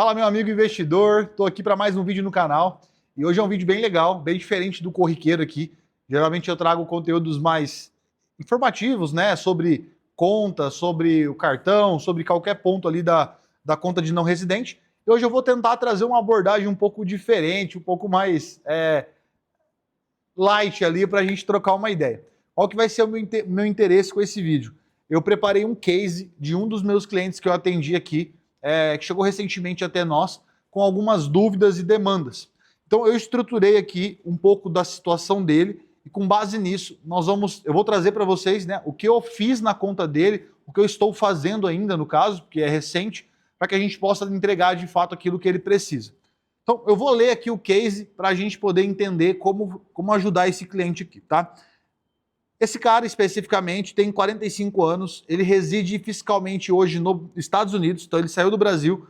Fala, meu amigo investidor, estou aqui para mais um vídeo no canal e hoje é um vídeo bem legal, bem diferente do corriqueiro aqui. Geralmente eu trago conteúdos mais informativos, né, sobre conta, sobre o cartão, sobre qualquer ponto ali da conta de não residente. E hoje eu vou tentar trazer uma abordagem um pouco diferente, um pouco mais light ali para a gente trocar uma ideia. Qual que vai ser o meu interesse com esse vídeo? Eu preparei um case de um dos meus clientes que eu atendi aqui, que chegou recentemente até nós, com algumas dúvidas e demandas. Então eu estruturei aqui um pouco da situação dele e com base nisso eu vou trazer para vocês, né, o que eu fiz na conta dele, o que eu estou fazendo ainda no caso, que é recente, para que a gente possa entregar de fato aquilo que ele precisa. Então eu vou ler aqui o case para a gente poder entender como ajudar esse cliente aqui, tá? Esse cara especificamente tem 45 anos, ele reside fiscalmente hoje nos Estados Unidos, então ele saiu do Brasil,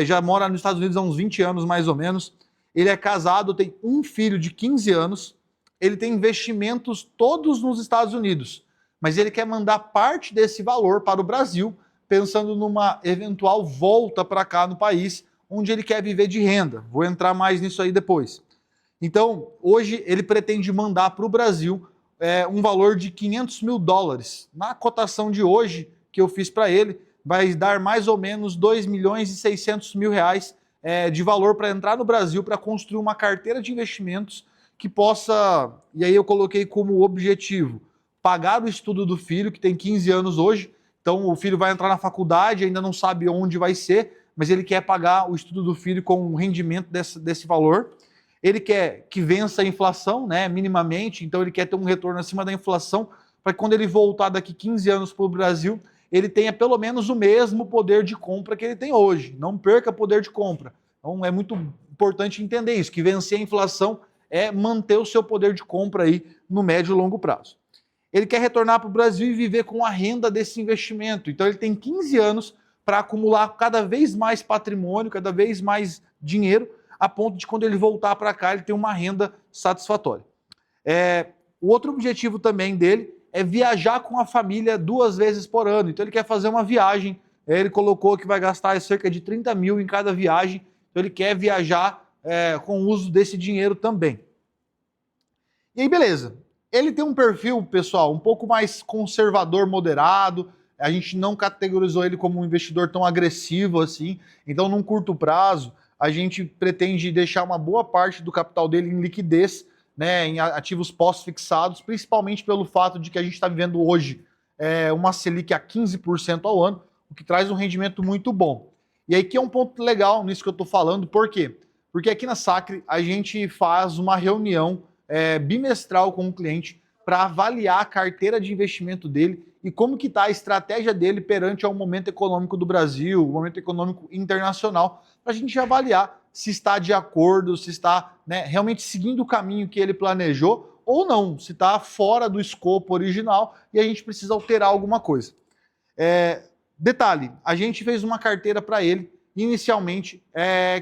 já mora nos Estados Unidos há uns 20 anos mais ou menos. Ele é casado, tem um filho de 15 anos, ele tem investimentos todos nos Estados Unidos, mas ele quer mandar parte desse valor para o Brasil, pensando numa eventual volta para cá no país, onde ele quer viver de renda. Vou entrar mais nisso aí depois. Então, hoje ele pretende mandar para o Brasil um valor de 500 mil dólares. Na cotação de hoje que eu fiz para ele, vai dar mais ou menos 2 milhões e 600 mil reais de valor para entrar no Brasil, para construir uma carteira de investimentos que possa, e aí eu coloquei como objetivo, pagar o estudo do filho, que tem 15 anos hoje. Então o filho vai entrar na faculdade, ainda não sabe onde vai ser, mas ele quer pagar o estudo do filho com um rendimento desse valor. Ele quer que vença a inflação, né, minimamente, então ele quer ter um retorno acima da inflação, para que quando ele voltar daqui 15 anos para o Brasil, ele tenha pelo menos o mesmo poder de compra que ele tem hoje, não perca poder de compra. Então é muito importante entender isso, que vencer a inflação é manter o seu poder de compra aí no médio e longo prazo. Ele quer retornar para o Brasil e viver com a renda desse investimento, então ele tem 15 anos para acumular cada vez mais patrimônio, cada vez mais dinheiro, a ponto de quando ele voltar para cá, ele ter uma renda satisfatória. O outro objetivo também dele é viajar com a família 2 vezes por ano. Então ele quer fazer uma viagem, ele colocou que vai gastar cerca de 30 mil em cada viagem, então ele quer viajar com o uso desse dinheiro também. E aí, beleza. Ele tem um perfil, pessoal, um pouco mais conservador, moderado. A gente não categorizou ele como um investidor tão agressivo assim. Então, num curto prazo, a gente pretende deixar uma boa parte do capital dele em liquidez, né, em ativos pós-fixados, principalmente pelo fato de que a gente está vivendo hoje uma Selic a 15% ao ano, o que traz um rendimento muito bom. E aí que é um ponto legal nisso que eu estou falando, por quê? Porque aqui na Sacre a gente faz uma reunião bimestral com o cliente para avaliar a carteira de investimento dele e como que está a estratégia dele perante ao momento econômico do Brasil, o momento econômico internacional, para a gente avaliar se está de acordo, se está, né, realmente seguindo o caminho que ele planejou ou não, se está fora do escopo original e a gente precisa alterar alguma coisa. Detalhe, a gente fez uma carteira para ele, inicialmente,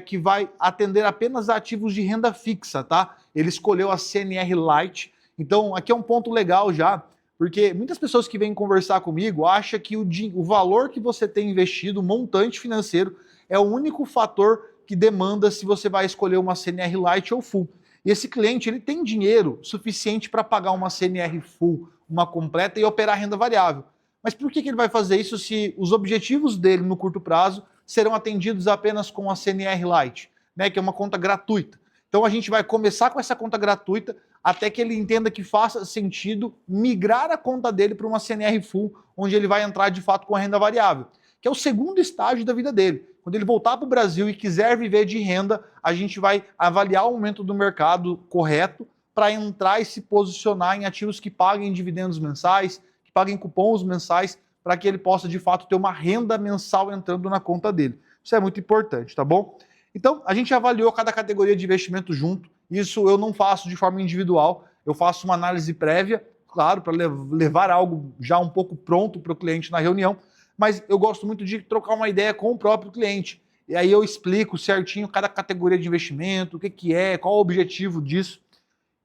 que vai atender apenas ativos de renda fixa, tá? Ele escolheu a CNR Lite. Então, aqui é um ponto legal já, porque muitas pessoas que vêm conversar comigo acham que o valor que você tem investido, o montante financeiro, é o único fator que demanda se você vai escolher uma CNR Lite ou Full. E esse cliente, ele tem dinheiro suficiente para pagar uma CNR Full, uma completa, e operar renda variável. Mas por que ele vai fazer isso se os objetivos dele no curto prazo serão atendidos apenas com a CNR Lite, né, que é uma conta gratuita? Então a gente vai começar com essa conta gratuita até que ele entenda que faça sentido migrar a conta dele para uma CNR Full, onde ele vai entrar de fato com a renda variável, que é o segundo estágio da vida dele. Quando ele voltar para o Brasil e quiser viver de renda, a gente vai avaliar o momento do mercado correto para entrar e se posicionar em ativos que paguem dividendos mensais, que paguem cupons mensais, para que ele possa de fato ter uma renda mensal entrando na conta dele. Isso é muito importante, tá bom? Então, a gente avaliou cada categoria de investimento junto. Isso eu não faço de forma individual, eu faço uma análise prévia, claro, para levar algo já um pouco pronto para o cliente na reunião, mas eu gosto muito de trocar uma ideia com o próprio cliente. E aí eu explico certinho cada categoria de investimento, o que é, qual o objetivo disso.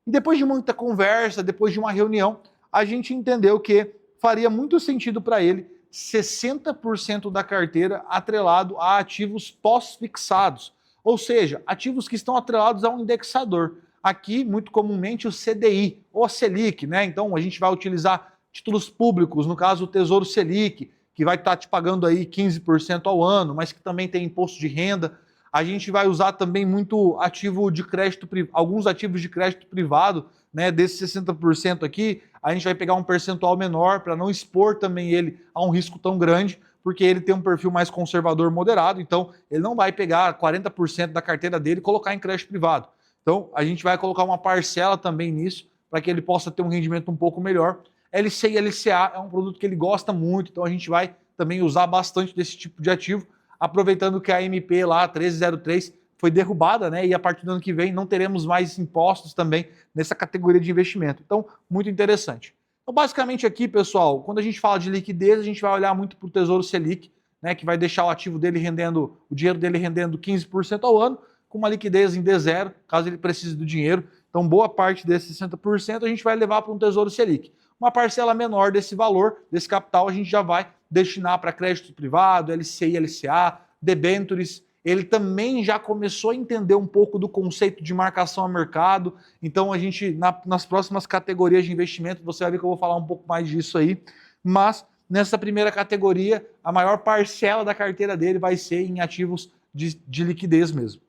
E depois de muita conversa, depois de uma reunião, a gente entendeu que faria muito sentido para ele 60% da carteira atrelado a ativos pós-fixados, ou seja, ativos que estão atrelados a um indexador. Aqui, muito comumente, o CDI ou a Selic, né? Então, a gente vai utilizar títulos públicos, no caso, o Tesouro Selic, que vai estar te pagando aí 15% ao ano, mas que também tem imposto de renda. A gente vai usar também muito ativo de crédito, alguns ativos de crédito privado, né? Desses 60% aqui, a gente vai pegar um percentual menor para não expor também ele a um risco tão grande, porque ele tem um perfil mais conservador moderado, então ele não vai pegar 40% da carteira dele e colocar em crédito privado. Então, a gente vai colocar uma parcela também nisso, para que ele possa ter um rendimento um pouco melhor. LC e LCA é um produto que ele gosta muito, então a gente vai também usar bastante desse tipo de ativo, aproveitando que a MP lá, 1303, foi derrubada, né? E a partir do ano que vem não teremos mais impostos também nessa categoria de investimento. Então, muito interessante. Então, basicamente aqui, pessoal, quando a gente fala de liquidez, a gente vai olhar muito para o Tesouro Selic, né? Que vai deixar o ativo dele rendendo, o dinheiro dele rendendo 15% ao ano, com uma liquidez em D0, caso ele precise do dinheiro. Então, boa parte desses 60% a gente vai levar para um Tesouro Selic. Uma parcela menor desse valor, desse capital, a gente já vai destinar para crédito privado, LCI, LCA, debentures. Ele também já começou a entender um pouco do conceito de marcação a mercado. Então, a gente, nas próximas categorias de investimento, você vai ver que eu vou falar um pouco mais disso aí. Mas, nessa primeira categoria, a maior parcela da carteira dele vai ser em ativos de liquidez mesmo.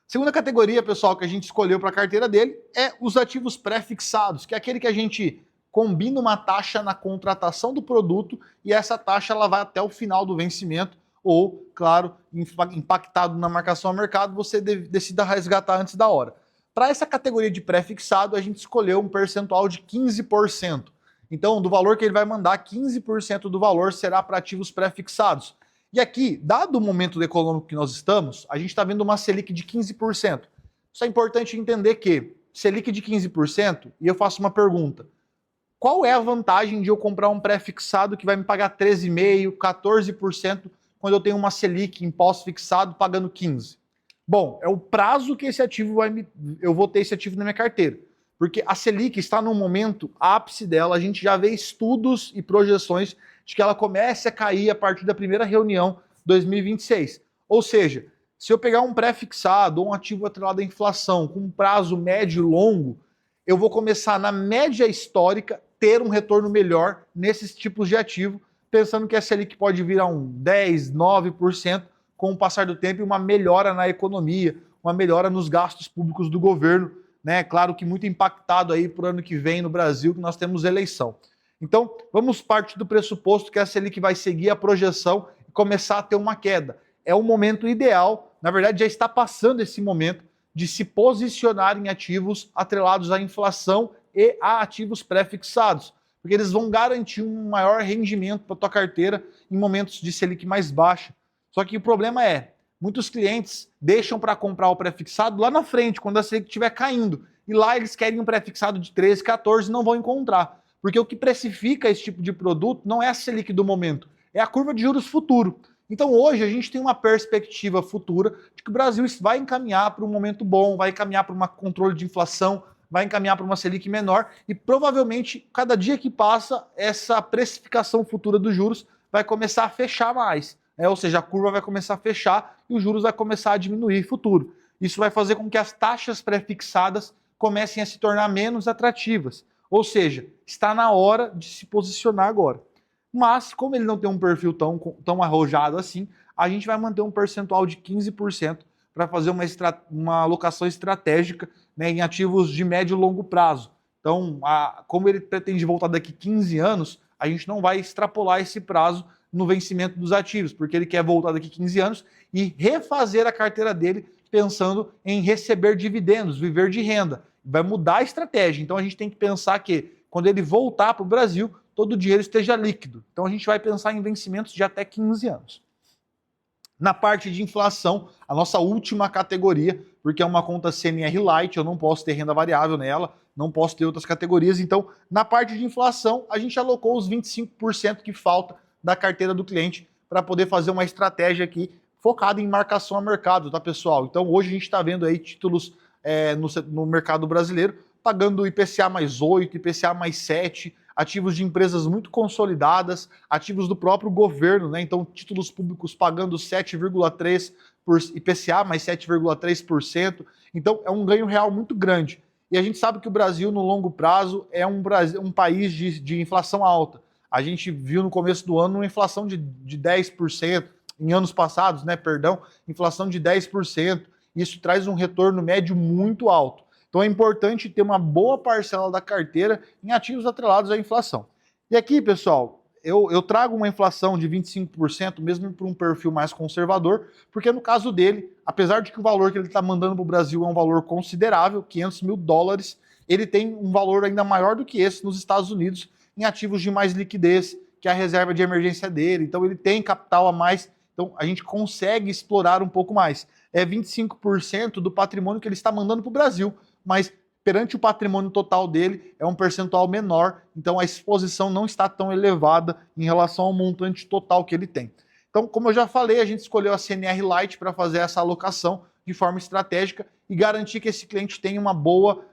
Segunda categoria, pessoal, que a gente escolheu para a carteira dele é os ativos pré-fixados, que é aquele que a gente combina uma taxa na contratação do produto e essa taxa ela vai até o final do vencimento ou, claro, impactado na marcação a mercado, você decida resgatar antes da hora. Para essa categoria de pré-fixado, a gente escolheu um percentual de 15%. Então, do valor que ele vai mandar, 15% do valor será para ativos pré-fixados. E aqui, dado o momento econômico que nós estamos, a gente está vendo uma Selic de 15%. Isso é importante entender que Selic de 15%, e eu faço uma pergunta, qual é a vantagem de eu comprar um pré-fixado que vai me pagar 13,5%, 14%, quando eu tenho uma Selic em pós-fixado pagando 15%? Bom, é o prazo que esse ativo eu vou ter esse ativo na minha carteira. Porque a Selic está no momento ápice dela, a gente já vê estudos e projeções de que ela comece a cair a partir da primeira reunião 2026. Ou seja, se eu pegar um pré-fixado ou um ativo atrelado à inflação com um prazo médio e longo, eu vou começar na média histórica ter um retorno melhor nesses tipos de ativo, pensando que a Selic pode vir a um 10, 9% com o passar do tempo e uma melhora na economia, uma melhora nos gastos públicos do governo, né? Claro que muito impactado aí para o ano que vem no Brasil, que nós temos eleição. Então, vamos partir do pressuposto que a Selic vai seguir a projeção e começar a ter uma queda. É o momento ideal, na verdade já está passando esse momento, de se posicionar em ativos atrelados à inflação e a ativos pré-fixados, porque eles vão garantir um maior rendimento para a tua carteira em momentos de Selic mais baixa. Só que o problema é, muitos clientes deixam para comprar o pré-fixado lá na frente, quando a Selic estiver caindo, e lá eles querem um pré-fixado de 13, 14 e não vão encontrar. Porque o que precifica esse tipo de produto não é a Selic do momento, é a curva de juros futuro. Então hoje a gente tem uma perspectiva futura de que o Brasil vai encaminhar para um momento bom, vai encaminhar para um controle de inflação, vai encaminhar para uma Selic menor e provavelmente cada dia que passa essa precificação futura dos juros vai começar a fechar mais. Ou seja, a curva vai começar a fechar e os juros vai começar a diminuir futuro. Isso vai fazer com que as taxas pré-fixadas comecem a se tornar menos atrativas. Ou seja, está na hora de se posicionar agora. Mas, como ele não tem um perfil tão arrojado assim, a gente vai manter um percentual de 15% para fazer uma alocação estratégica, né, em ativos de médio e longo prazo. Então, como ele pretende voltar daqui 15 anos, a gente não vai extrapolar esse prazo no vencimento dos ativos, porque ele quer voltar daqui 15 anos e refazer a carteira dele pensando em receber dividendos, viver de renda. Vai mudar a estratégia. Então a gente tem que pensar que quando ele voltar para o Brasil, todo o dinheiro esteja líquido. Então a gente vai pensar em vencimentos de até 15 anos. Na parte de inflação, a nossa última categoria, porque é uma conta CNR Light, eu não posso ter renda variável nela, não posso ter outras categorias. Então, na parte de inflação, a gente alocou os 25% que falta da carteira do cliente para poder fazer uma estratégia aqui focada em marcação a mercado, tá, pessoal? Então, hoje a gente está vendo aí títulos no mercado brasileiro pagando IPCA mais 8, IPCA mais 7, ativos de empresas muito consolidadas, ativos do próprio governo, né? Então, títulos públicos pagando 7,3% por IPCA, mais 7,3%. Então, é um ganho real muito grande. E a gente sabe que o Brasil, no longo prazo, é um país de inflação alta. A gente viu no começo do ano uma inflação de 10%, em anos passados, né, perdão, inflação de 10%. Isso traz um retorno médio muito alto. Então é importante ter uma boa parcela da carteira em ativos atrelados à inflação. E aqui, pessoal, eu trago uma inflação de 25%, mesmo para um perfil mais conservador, porque no caso dele, apesar de que o valor que ele está mandando para o Brasil é um valor considerável, $500 mil, ele tem um valor ainda maior do que esse nos Estados Unidos, em ativos de mais liquidez, que é a reserva de emergência dele. Então ele tem capital a mais, então a gente consegue explorar um pouco mais. É 25% do patrimônio que ele está mandando para o Brasil, mas perante o patrimônio total dele é um percentual menor, então a exposição não está tão elevada em relação ao montante total que ele tem. Então, como eu já falei, a gente escolheu a CNR Lite para fazer essa alocação de forma estratégica e garantir que esse cliente tenha uma boa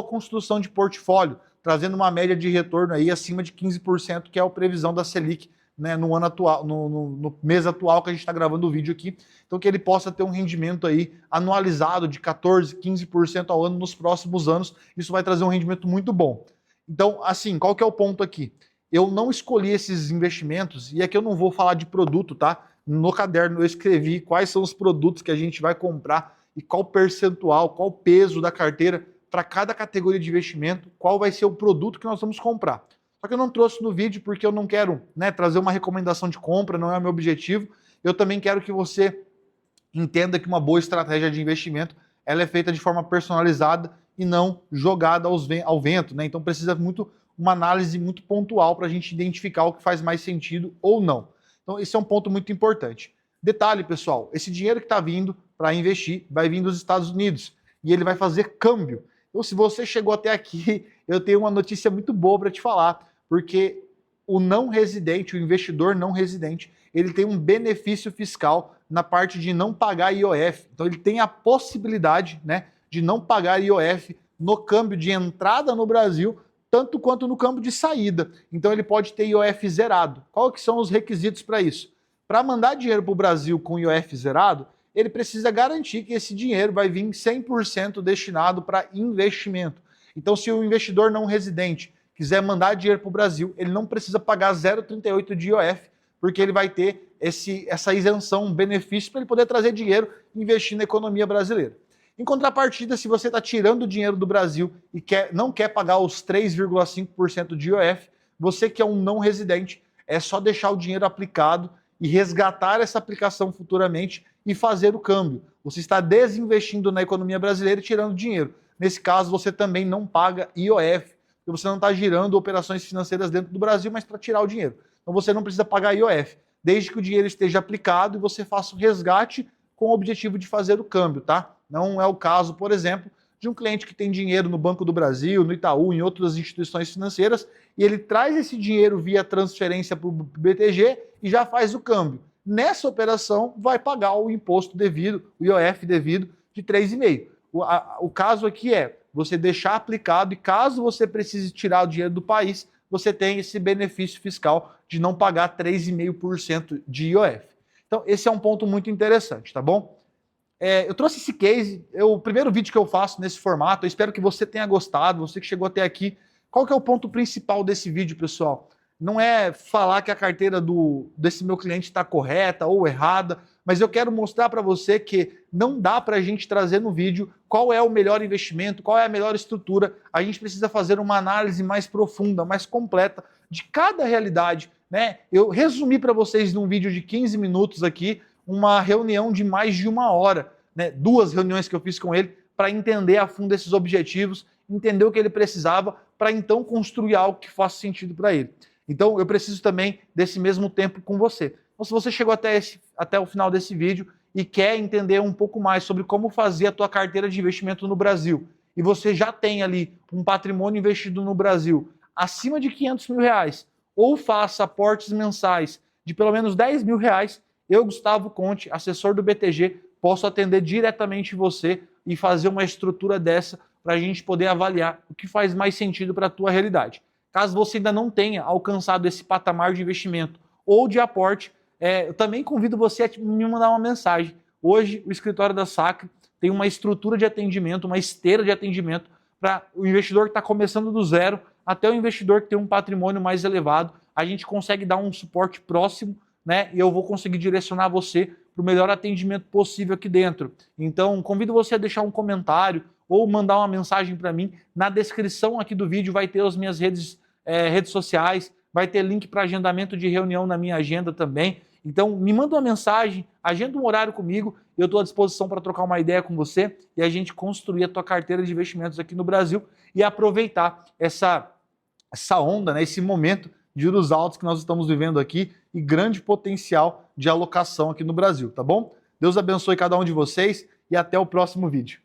construção de portfólio, trazendo uma média de retorno aí acima de 15%, que é a previsão da Selic, né, no ano atual, no mês atual que a gente está gravando o vídeo aqui. Então, que ele possa ter um rendimento aí anualizado de 14%, 15% ao ano nos próximos anos. Isso vai trazer um rendimento muito bom. Então, assim, qual que é o ponto aqui? Eu não escolhi esses investimentos, e aqui eu não vou falar de produto, tá? No caderno eu escrevi quais são os produtos que a gente vai comprar e qual percentual, qual peso da carteira para cada categoria de investimento, qual vai ser o produto que nós vamos comprar. Só que eu não trouxe no vídeo porque eu não quero, né, trazer uma recomendação de compra, não é o meu objetivo. Eu também quero que você entenda que uma boa estratégia de investimento ela é feita de forma personalizada e não jogada ao vento, né? Então precisa muito uma análise muito pontual para a gente identificar o que faz mais sentido ou não. Então esse é um ponto muito importante. Detalhe, pessoal, esse dinheiro que está vindo para investir vai vir dos Estados Unidos e ele vai fazer câmbio. Então se você chegou até aqui, eu tenho uma notícia muito boa para te falar, porque o não residente, o investidor não residente, ele tem um benefício fiscal na parte de não pagar IOF. Então ele tem a possibilidade, né, de não pagar IOF no câmbio de entrada no Brasil, tanto quanto no câmbio de saída. Então ele pode ter IOF zerado. Qual que são os requisitos para isso? Para mandar dinheiro para o Brasil com IOF zerado, ele precisa garantir que esse dinheiro vai vir 100% destinado para investimento. Então se o investidor não residente quiser mandar dinheiro para o Brasil, ele não precisa pagar 0,38 de IOF, porque ele vai ter essa isenção, um benefício para ele poder trazer dinheiro e investir na economia brasileira. Em contrapartida, se você está tirando o dinheiro do Brasil e não quer pagar os 3,5% de IOF, você que é um não residente, é só deixar o dinheiro aplicado e resgatar essa aplicação futuramente e fazer o câmbio. Você está desinvestindo na economia brasileira e tirando dinheiro. Nesse caso, você também não paga IOF, porque você não está girando operações financeiras dentro do Brasil, mas para tirar o dinheiro. Então você não precisa pagar IOF, desde que o dinheiro esteja aplicado e você faça o resgate com o objetivo de fazer o câmbio, tá? Não é o caso, por exemplo, de um cliente que tem dinheiro no Banco do Brasil, no Itaú, em outras instituições financeiras, e ele traz esse dinheiro via transferência para o BTG e já faz o câmbio. Nessa operação, vai pagar o imposto devido, o IOF devido, de 3,5%. O caso aqui é você deixar aplicado e caso você precise tirar o dinheiro do país, você tem esse benefício fiscal de não pagar 3,5% de IOF. Então, esse é um ponto muito interessante, tá bom? Eu trouxe esse case, o primeiro vídeo que eu faço nesse formato, eu espero que você tenha gostado, você que chegou até aqui. Qual que é o ponto principal desse vídeo, pessoal? Não é falar que a carteira desse meu cliente está correta ou errada, mas eu quero mostrar para você que não dá para a gente trazer no vídeo qual é o melhor investimento, qual é a melhor estrutura. A gente precisa fazer uma análise mais profunda, mais completa de cada realidade, né? Eu resumi para vocês num vídeo de 15 minutos aqui uma reunião de mais de 1 hora, né? 2 reuniões que eu fiz com ele para entender a fundo esses objetivos, entender o que ele precisava para então construir algo que faça sentido para ele. Então eu preciso também desse mesmo tempo com você. Então se você chegou até o final desse vídeo e quer entender um pouco mais sobre como fazer a tua carteira de investimento no Brasil, e você já tem ali um patrimônio investido no Brasil acima de R$500 mil, ou faça aportes mensais de pelo menos R$10 mil, eu, Gustavo Conte, assessor do BTG, posso atender diretamente você e fazer uma estrutura dessa para a gente poder avaliar o que faz mais sentido para a tua realidade. Caso você ainda não tenha alcançado esse patamar de investimento ou de aporte, eu também convido você a me mandar uma mensagem. Hoje, o escritório da Sacre tem uma estrutura de atendimento, uma esteira de atendimento para o investidor que está começando do zero até o investidor que tem um patrimônio mais elevado. A gente consegue dar um suporte próximo, né? E eu vou conseguir direcionar você para o melhor atendimento possível aqui dentro. Então, convido você a deixar um comentário ou mandar uma mensagem para mim. Na descrição aqui do vídeo vai ter as minhas redes sociais, vai ter link para agendamento de reunião na minha agenda também. Então, me manda uma mensagem, agenda um horário comigo, eu estou à disposição para trocar uma ideia com você e a gente construir a tua carteira de investimentos aqui no Brasil e aproveitar essa onda, né, esse momento de juros altos que nós estamos vivendo aqui e grande potencial de alocação aqui no Brasil, tá bom? Deus abençoe cada um de vocês e até o próximo vídeo.